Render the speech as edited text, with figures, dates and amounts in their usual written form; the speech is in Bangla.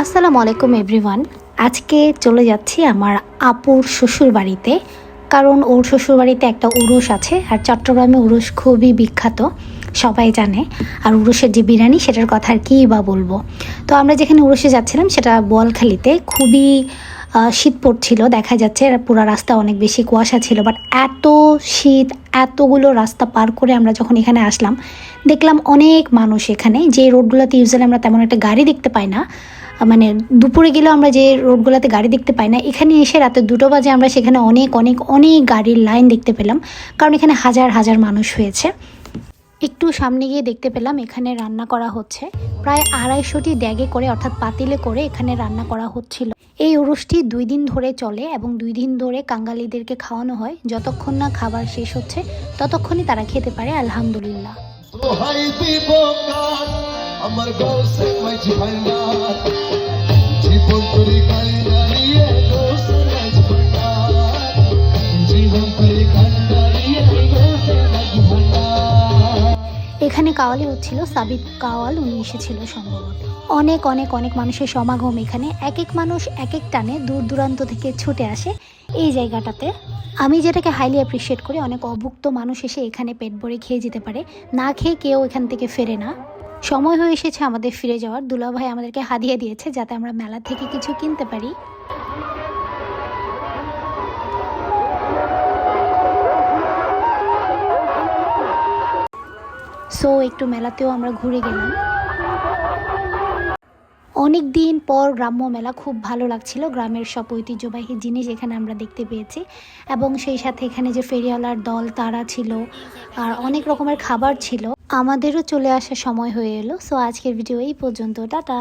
আসসালামু আলাইকুম এভরিওয়ান। আজকে চলে যাচ্ছি আমার আপুর শ্বশুর বাড়িতে, কারণ ওর শ্বশুর বাড়িতে একটা উরুস আছে। আর চট্টগ্রামে উরুস খুবই বিখ্যাত, সবাই জানে। আর উরুসের যে বিরিয়ানি, সেটার কথা আর কী বা বলবো। তো আমরা যেখানে উরুসে যাচ্ছিলাম সেটা বোয়ালখালীতে। খুবই শীত পড়ছিল, দেখা যাচ্ছে পুরো রাস্তা অনেক বেশি কুয়াশা ছিল। বাট এত শীত, এতগুলো রাস্তা পার করে আমরা যখন এখানে আসলাম, দেখলাম অনেক মানুষ এখানে। যে রোডগুলোতে ইউজুয়ালি আমরা তেমন একটা গাড়ি দেখতে পাই না, মানে দুপুরে গেলেও আমরা যে রোডগুলোতে গাড়ি দেখতে পাই না, এখানে এসে রাতে 2টো বাজে আমরা সেখানে অনেক অনেক অনেক গাড়ির লাইন দেখতে পেলাম। কারণ এখানে হাজার হাজার মানুষ হয়েছে। একটু সামনে গিয়ে দেখতে পেলাম এখানে রান্না করা হচ্ছে। প্রায় 250টি ড্যাগে করে, অর্থাৎ পাতিলে করে এখানে রান্না করা হচ্ছিল। এই উরুসটি 2 দিন ধরে চলে এবং 2 দিন ধরে কাঙ্গালিদেরকে খাওয়ানো হয়। যতক্ষণ না খাবার শেষ হচ্ছে ততক্ষণই তারা খেতে পারে। আলহামদুলিল্লাহ। আমার গৌসে মাঝি ভান্ডার জীবন তরি কান্দারিয়ে গৌসে মাঝি ভান্ডার জীবন তরি কান্দারিয়ে গৌসে মাঝি ভান্ডার। এখানে কাওয়ালি হচ্ছিল, সাবিত কাওয়াল উনি এসেছিল সম্ভবত। অনেক অনেক অনেক মানুষের সমাগম এখানে। এক এক মানুষ এক এক টানে দূর দূরান্ত থেকে ছুটে আসে এই জায়গাটাতে। আমি যেটাকে হাইলি অ্যাপ্রিসিয়েট করি, অনেক অভুক্ত মানুষ এসে এখানে পেট ভরে খেয়ে যেতে পারে, না খেয়ে কেউ এখান থেকে ফেরে না। সময় হয়ে এসেছে আমাদের ফিরে যাওয়ার। দুলা ভাই আমাদেরকে হাদিয়া দিয়েছে যাতে আমরা মেলা থেকে কিছু কিনতে পারি। সো একটু মেলাতেও আমরা ঘুরে গেলাম। অনেক দিন পর গ্রাম্য মেলা, খুব ভালো লাগছিল। গ্রামের সব ঐতিহ্যবাহী জিনিস এখানে আমরা দেখতে পেয়েছি, এবং সেই সাথে এখানে যে ফেরিওয়ালার দল তারা ছিল, আর অনেক রকমের খাবার ছিল। আমাদেরও চলে আসার সময় হয়ে এলো। সো আজকের ভিডিও এই পর্যন্ত, টাটা।